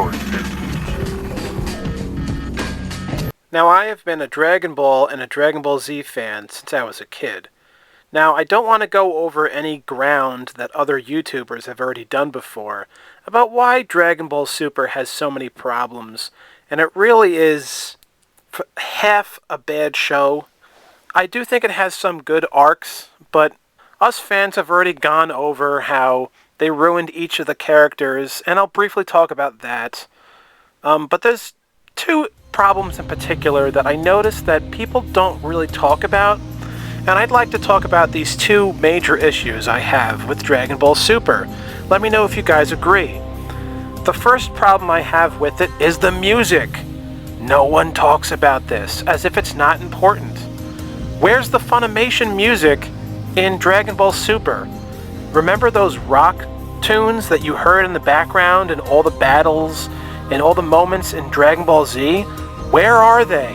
are dead. Now, I have been a Dragon Ball and a Dragon Ball Z fan since I was a kid. Now, I don't want to go over any ground that other YouTubers have already done before about why Dragon Ball Super has so many problems, and it really is half a bad show. I do think it has some good arcs, but us fans have already gone over how they ruined each of the characters, and I'll briefly talk about that. But there's two problems in particular that I noticed that people don't really talk about, and I'd like to talk about these two major issues I have with Dragon Ball Super. Let me know if you guys agree. The first problem I have with it is the music. No one talks about this, as if it's not important. Where's the Funimation music in Dragon Ball Super? Remember those rock tunes that you heard in the background in all the battles and all the moments in Dragon Ball Z? Where are they?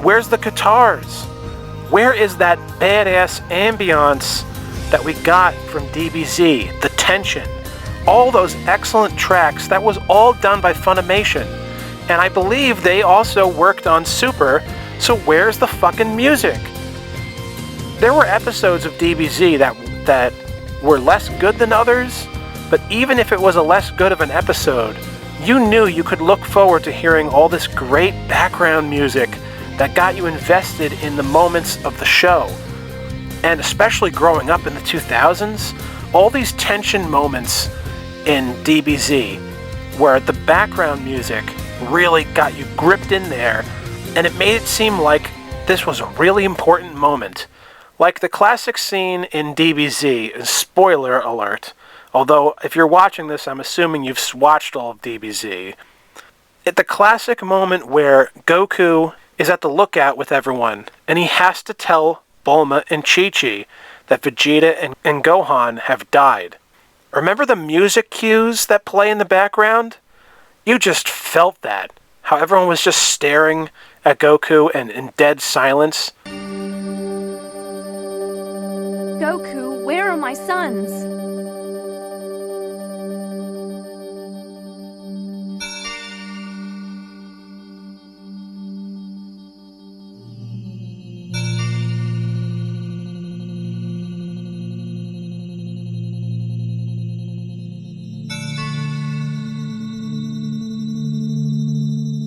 Where's the guitars? Where is that badass ambiance that we got from DBZ? The tension. All those excellent tracks, that was all done by Funimation. And I believe they also worked on Super, so where's the fucking music? There were episodes of DBZ that were less good than others, but even if it was a less good of an episode, you knew you could look forward to hearing all this great background music that got you invested in the moments of the show. And especially growing up in the 2000s, all these tension moments in DBZ where the background music really got you gripped in there, and it made it seem like this was a really important moment. Like the classic scene in DBZ, spoiler alert, although if you're watching this, I'm assuming you've watched all of DBZ. At the classic moment where Goku is at the lookout with everyone, and he has to tell Bulma and Chi-Chi that Vegeta and Gohan have died. Remember the music cues that play in the background? You just felt that. How everyone was just staring at Goku and in dead silence. Goku, where are my sons?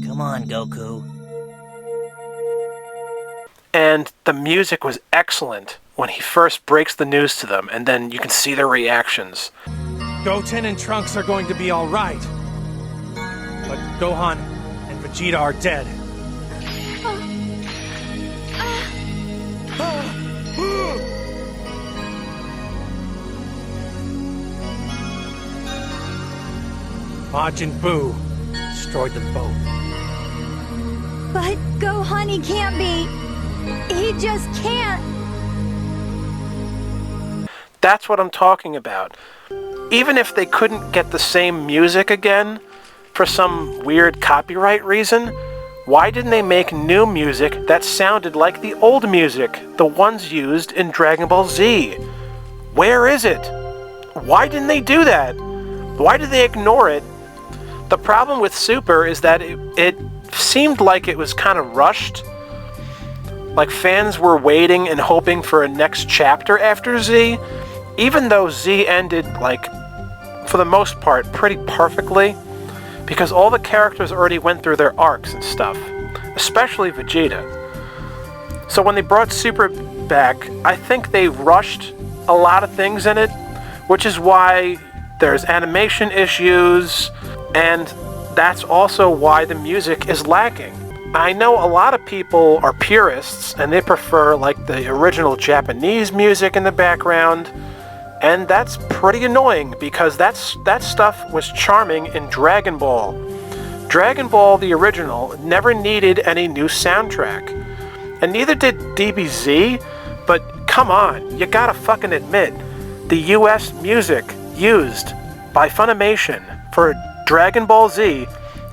Come on, Goku. And the music was excellent when he first breaks the news to them, and then you can see their reactions. Goten and Trunks are going to be all right. But Gohan and Vegeta are dead. Majin Buu destroyed them both. But Gohan, he can't be. He just can't. That's what I'm talking about. Even if they couldn't get the same music again, for some weird copyright reason, why didn't they make new music that sounded like the old music, the ones used in Dragon Ball Z? Where is it? Why didn't they do that? Why did they ignore it? The problem with Super is that it seemed like it was kind of rushed. Like fans were waiting and hoping for a next chapter after Z, even though Z ended, like, for the most part, pretty perfectly, because all the characters already went through their arcs and stuff, especially Vegeta. So when they brought Super back, I think they rushed a lot of things in it, which is why there's animation issues, and that's also why the music is lacking. I know a lot of people are purists, and they prefer, like, the original Japanese music in the background, and that's pretty annoying, because that stuff was charming in Dragon Ball. Dragon Ball, the original, never needed any new soundtrack. And neither did DBZ, but come on, you gotta fucking admit, the US music used by Funimation for Dragon Ball Z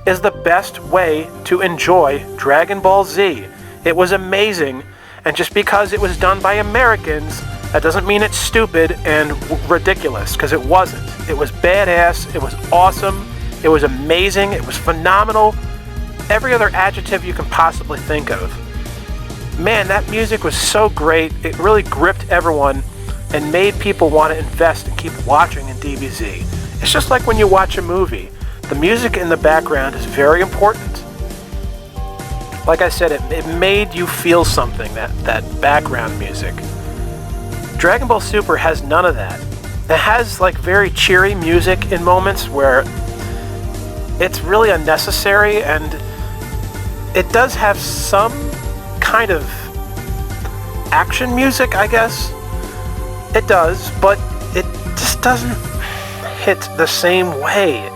is the best way to enjoy Dragon Ball Z. It was amazing, and just because it was done by Americans, that doesn't mean it's stupid and ridiculous, because it wasn't. It was badass, it was awesome, It was amazing. It was phenomenal. Every other adjective you can possibly think of. Man, that music was so great. It really gripped everyone and made people want to invest and keep watching in DBZ. It's just like when you watch a movie. The music in the background is very important. Like I said, it made you feel something, that background music. Dragon Ball Super has none of that. It has like very cheery music in moments where it's really unnecessary, and it does have some kind of action music, I guess. It does, but it just doesn't hit the same way.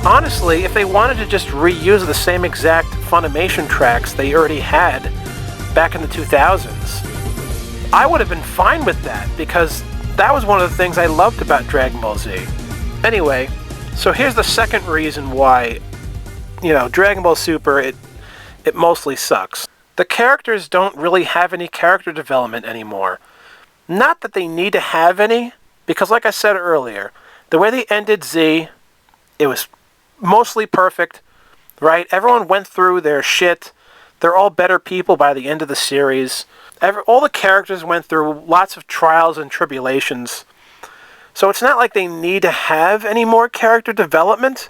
Honestly, if they wanted to just reuse the same exact Funimation tracks they already had back in the 2000s, I would have been fine with that, because that was one of the things I loved about Dragon Ball Z. Anyway, so here's the second reason why, Dragon Ball Super, it mostly sucks. The characters don't really have any character development anymore. Not that they need to have any, because like I said earlier, the way they ended Z, it was mostly perfect, right? Everyone went through their shit. They're all better people by the end of the series. All the characters went through lots of trials and tribulations. So it's not like they need to have any more character development.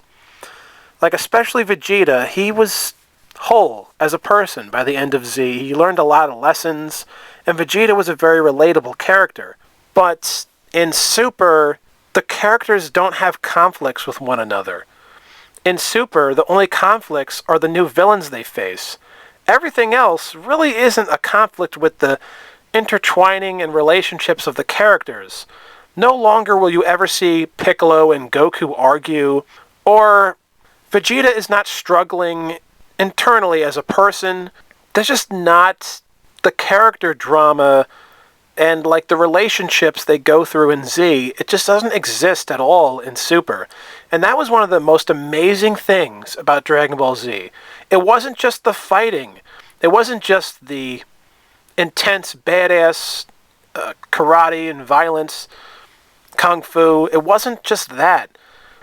Like, especially Vegeta, he was whole as a person by the end of Z. He learned a lot of lessons, and Vegeta was a very relatable character. But in Super, the characters don't have conflicts with one another. In Super, the only conflicts are the new villains they face. Everything else really isn't a conflict with the intertwining and relationships of the characters. No longer will you ever see Piccolo and Goku argue, or Vegeta is not struggling internally as a person. There's just not the character drama and like the relationships they go through in Z. It just doesn't exist at all in Super. And that was one of the most amazing things about Dragon Ball Z. It wasn't just the fighting. It wasn't just the intense, badass karate and violence, kung fu. It wasn't just that.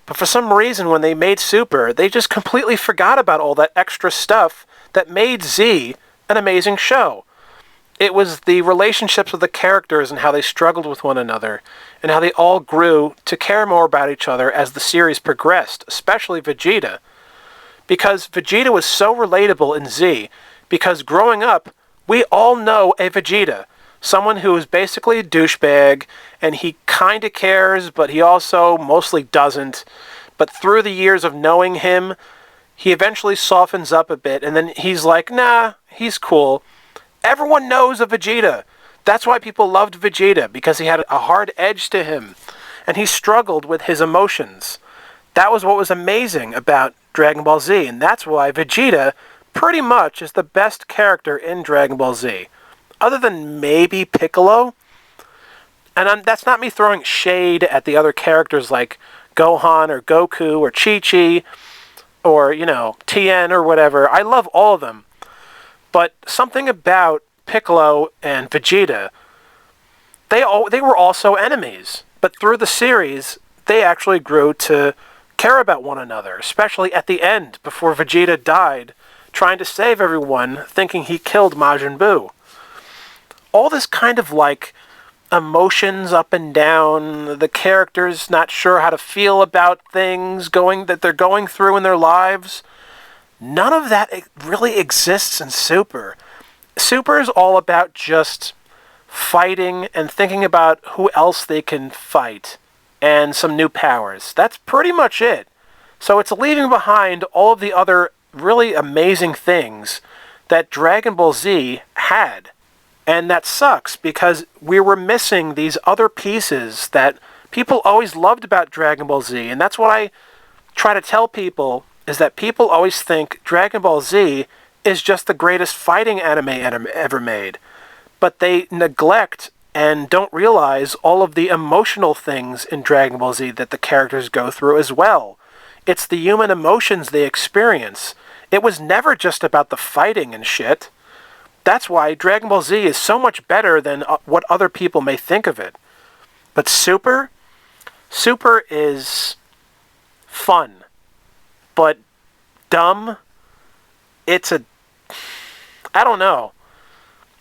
But for some reason, when they made Super, they just completely forgot about all that extra stuff that made Z an amazing show. It was the relationships of the characters and how they struggled with one another, and how they all grew to care more about each other as the series progressed, especially Vegeta. Because Vegeta was so relatable in Z, because growing up, we all know a Vegeta. Someone who is basically a douchebag, and he kind of cares, but he also mostly doesn't. But through the years of knowing him, he eventually softens up a bit, and then he's like, nah, he's cool. Everyone knows a Vegeta. That's why people loved Vegeta, because he had a hard edge to him, and he struggled with his emotions. That was what was amazing about Dragon Ball Z, and that's why Vegeta pretty much is the best character in Dragon Ball Z. Other than maybe Piccolo. And that's not me throwing shade at the other characters like Gohan or Goku or Chi-Chi or, Tien or whatever. I love all of them. But something about Piccolo and Vegeta, they were also enemies. But through the series, they actually grew to care about one another, especially at the end, before Vegeta died, trying to save everyone, thinking he killed Majin Buu. All this kind of like emotions up and down, the characters not sure how to feel about things that they're going through in their lives. None of that really exists in Super. Super is all about just fighting and thinking about who else they can fight and some new powers. That's pretty much it. So it's leaving behind all of the other really amazing things that Dragon Ball Z had. And that sucks, because we were missing these other pieces that people always loved about Dragon Ball Z. And that's what I try to tell people, is that people always think Dragon Ball Z is just the greatest fighting anime ever made. But they neglect and don't realize all of the emotional things in Dragon Ball Z that the characters go through as well. It's the human emotions they experience. It was never just about the fighting and shit. That's why Dragon Ball Z is so much better than what other people may think of it. But Super is fun. but dumb. I don't know.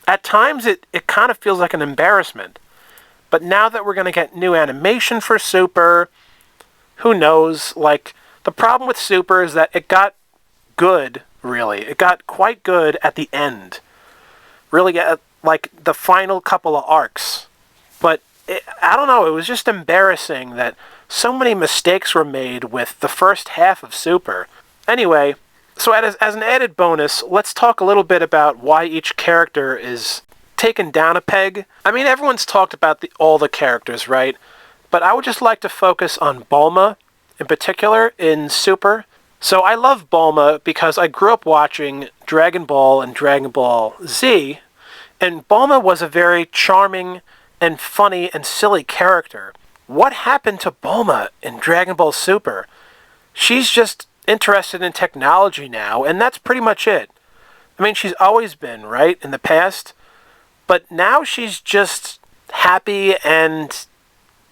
At times it kind of feels like an embarrassment. But now that we're going to get new animation for Super, who knows? Like, the problem with Super is that it got good, really. It got quite good at the end. Really, like, the final couple of arcs. But, I don't know, it was just embarrassing that so many mistakes were made with the first half of Super. Anyway, so as an added bonus, let's talk a little bit about why each character is taken down a peg. I mean, everyone's talked about all the characters, right? But I would just like to focus on Bulma, in particular, in Super. So I love Bulma because I grew up watching Dragon Ball and Dragon Ball Z, and Bulma was a very charming and funny and silly character. What happened to Bulma in Dragon Ball Super? She's just interested in technology now, and that's pretty much it. I mean, she's always been, right, in the past, but now she's just happy and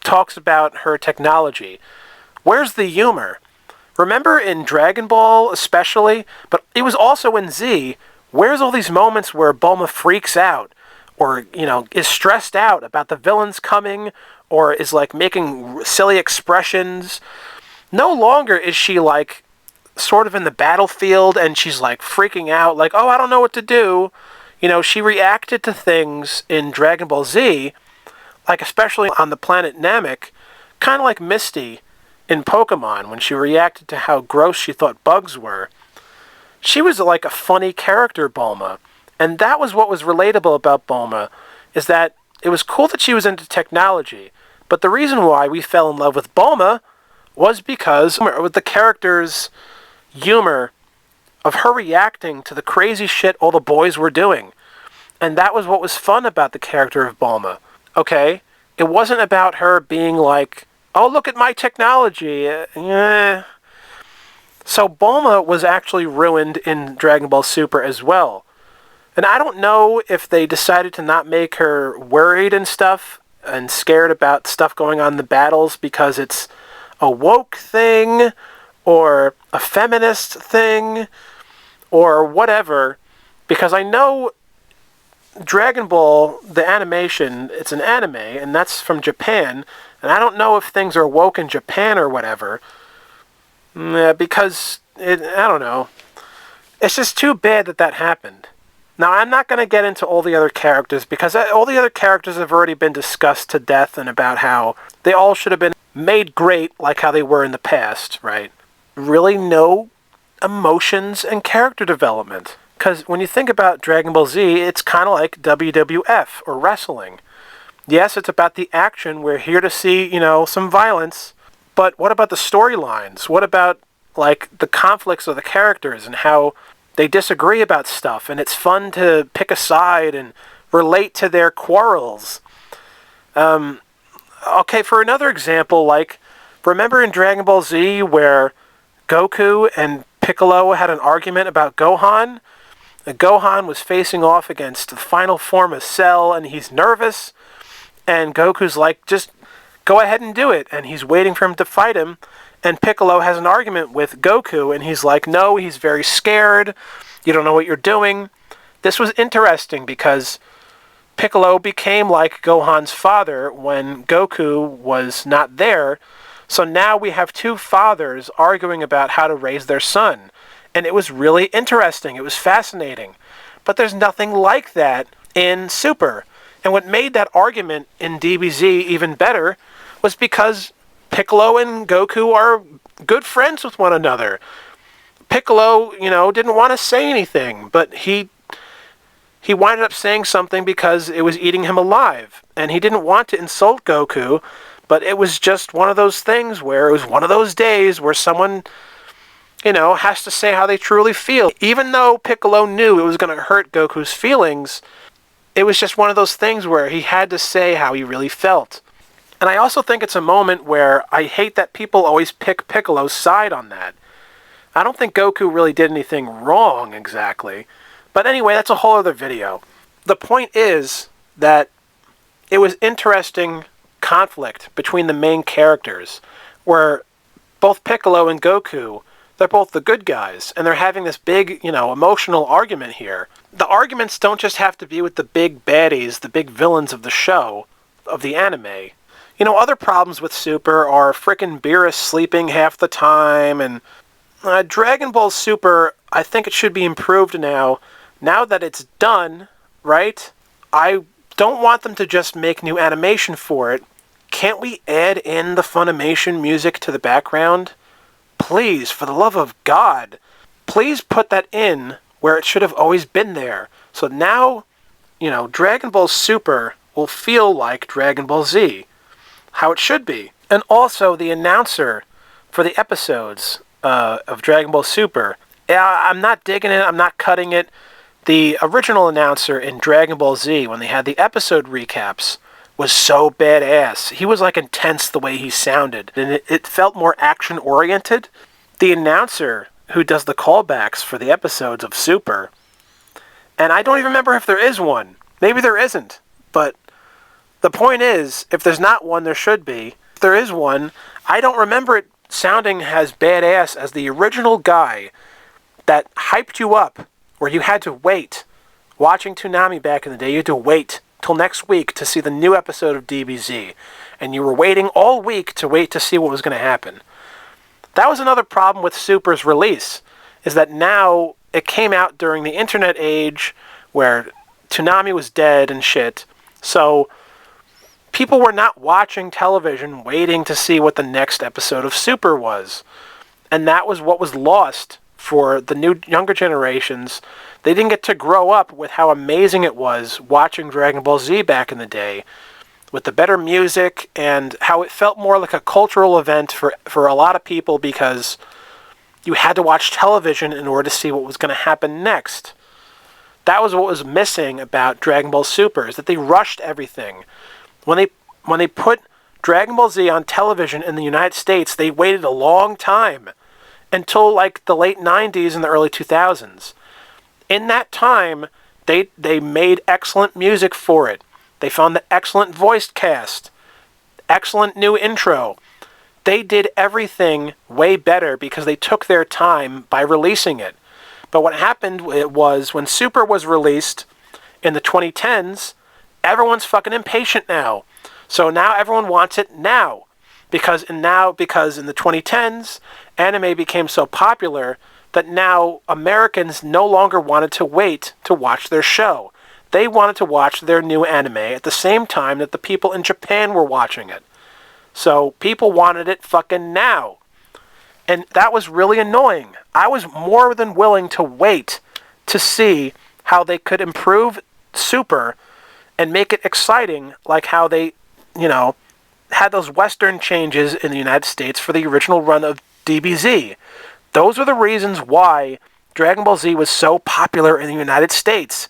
talks about her technology. Where's the humor? Remember in Dragon Ball especially, but it was also in Z, where's all these moments where Bulma freaks out, or, is stressed out about the villains coming, or is, like, making silly expressions? No longer is she, like, sort of in the battlefield and she's like freaking out, like, oh, I don't know what to do. She reacted to things in Dragon Ball Z, like especially on the planet Namek, kind of like Misty in Pokemon when she reacted to how gross she thought bugs were. She was like a funny character, Bulma, and that was what was relatable about Bulma, is that it was cool that she was into technology, but the reason why we fell in love with Bulma was because with the character's humor of her reacting to the crazy shit all the boys were doing. And that was what was fun about the character of Bulma. Okay? It wasn't about her being like, oh, look at my technology. So Bulma was actually ruined in Dragon Ball Super as well. And I don't know if they decided to not make her worried and stuff and scared about stuff going on in the battles because it's a woke thing, or a feminist thing, or whatever, because I know Dragon Ball, the animation, it's an anime, and that's from Japan, and I don't know if things are woke in Japan or whatever, because, I don't know. It's just too bad that happened. Now, I'm not going to get into all the other characters, because all the other characters have already been discussed to death, and about how they all should have been made great like how they were in the past, right? Really no emotions and character development. Because when you think about Dragon Ball Z, it's kind of like WWF or wrestling. Yes, it's about the action. We're here to see, some violence. But what about the storylines? What about, like, the conflicts of the characters and how they disagree about stuff? And it's fun to pick a side and relate to their quarrels. Okay, for another example, like, remember in Dragon Ball Z where Goku and Piccolo had an argument about Gohan? Gohan was facing off against the final form of Cell, and he's nervous, and Goku's like, just go ahead and do it, and he's waiting for him to fight him, and Piccolo has an argument with Goku, and he's like, no, he's very scared, you don't know what you're doing. This was interesting because Piccolo became like Gohan's father when Goku was not there. So now we have two fathers arguing about how to raise their son. And it was really interesting. It was fascinating. But there's nothing like that in Super. And what made that argument in DBZ even better was because Piccolo and Goku are good friends with one another. Piccolo, didn't want to say anything, but he winded up saying something because it was eating him alive. And he didn't want to insult Goku, but it was just one of those things where it was one of those days where someone, has to say how they truly feel. Even though Piccolo knew it was going to hurt Goku's feelings, it was just one of those things where he had to say how he really felt. And I also think it's a moment where I hate that people always pick Piccolo's side on that. I don't think Goku really did anything wrong exactly. But anyway, that's a whole other video. The point is that it was interesting conflict between the main characters, where both Piccolo and Goku They're both the good guys, and they're having this big, emotional argument here. The arguments don't just have to be with the big baddies, the big villains of the show, of the anime. Other problems with Super are frickin' Beerus sleeping half the time, and Dragon Ball Super, I think it should be improved now. Now that it's done, right? I don't want them to just make new animation for it. Can't we add in the Funimation music to the background? Please, for the love of God, please put that in where it should have always been there. So now, Dragon Ball Super will feel like Dragon Ball Z, how it should be. And also the announcer for the episodes of Dragon Ball Super, I'm not digging it, I'm not cutting it. The original announcer in Dragon Ball Z, when they had the episode recaps, was so badass. He was intense the way he sounded, and it felt more action-oriented. The announcer who does the callbacks for the episodes of Super, and I don't even remember if there is one. Maybe there isn't, but the point is, if there's not one, there should be. If there is one, I don't remember it sounding as badass as the original guy that hyped you up, where you had to wait. Watching Toonami back in the day, you had to wait till next week to see the new episode of DBZ, and you were waiting all week to see what was going to happen. That was another problem with Super's release, is that now it came out during the internet age where Toonami was dead and shit, so people were not watching television waiting to see what the next episode of Super was. And that was what was lost for the younger generations. They didn't get to grow up with how amazing it was watching Dragon Ball Z back in the day, with the better music and how it felt more like a cultural event for a lot of people, because you had to watch television in order to see what was going to happen next. That was what was missing about Dragon Ball Super, is that they rushed everything. When they put Dragon Ball Z on television in the United States, they waited a long time, until the late 90s and the early 2000s. In that time, they made excellent music for it. They found the excellent voiced cast, excellent new intro. They did everything way better because they took their time by releasing it. But what happened was, when Super was released in the 2010s, everyone's fucking impatient now. So now everyone wants it now. Because in the 2010s, anime became so popular that now Americans no longer wanted to wait to watch their show. They wanted to watch their new anime at the same time that the people in Japan were watching it. So people wanted it fucking now. And that was really annoying. I was more than willing to wait to see how they could improve Super and make it exciting, like how they, had those Western changes in the United States for the original run of DBZ. Those are the reasons why Dragon Ball Z was so popular in the United States.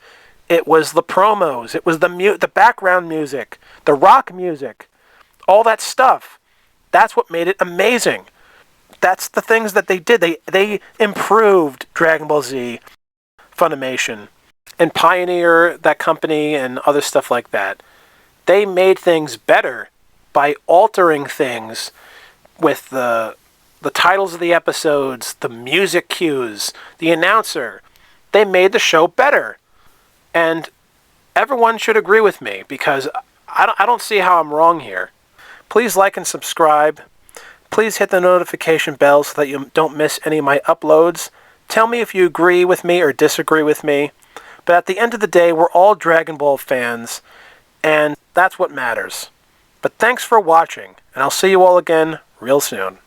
It was the promos, it was the background music, the rock music, all that stuff. That's what made it amazing. That's the things that they did. They improved Dragon Ball Z, Funimation, and Pioneer, that company, and other stuff like that. They made things better by altering things with the titles of the episodes, the music cues, the announcer. They made the show better. And everyone should agree with me, because I don't see how I'm wrong here. Please like and subscribe. Please hit the notification bell so that you don't miss any of my uploads. Tell me if you agree with me or disagree with me. But at the end of the day, we're all Dragon Ball fans, and that's what matters. But thanks for watching, and I'll see you all again real soon.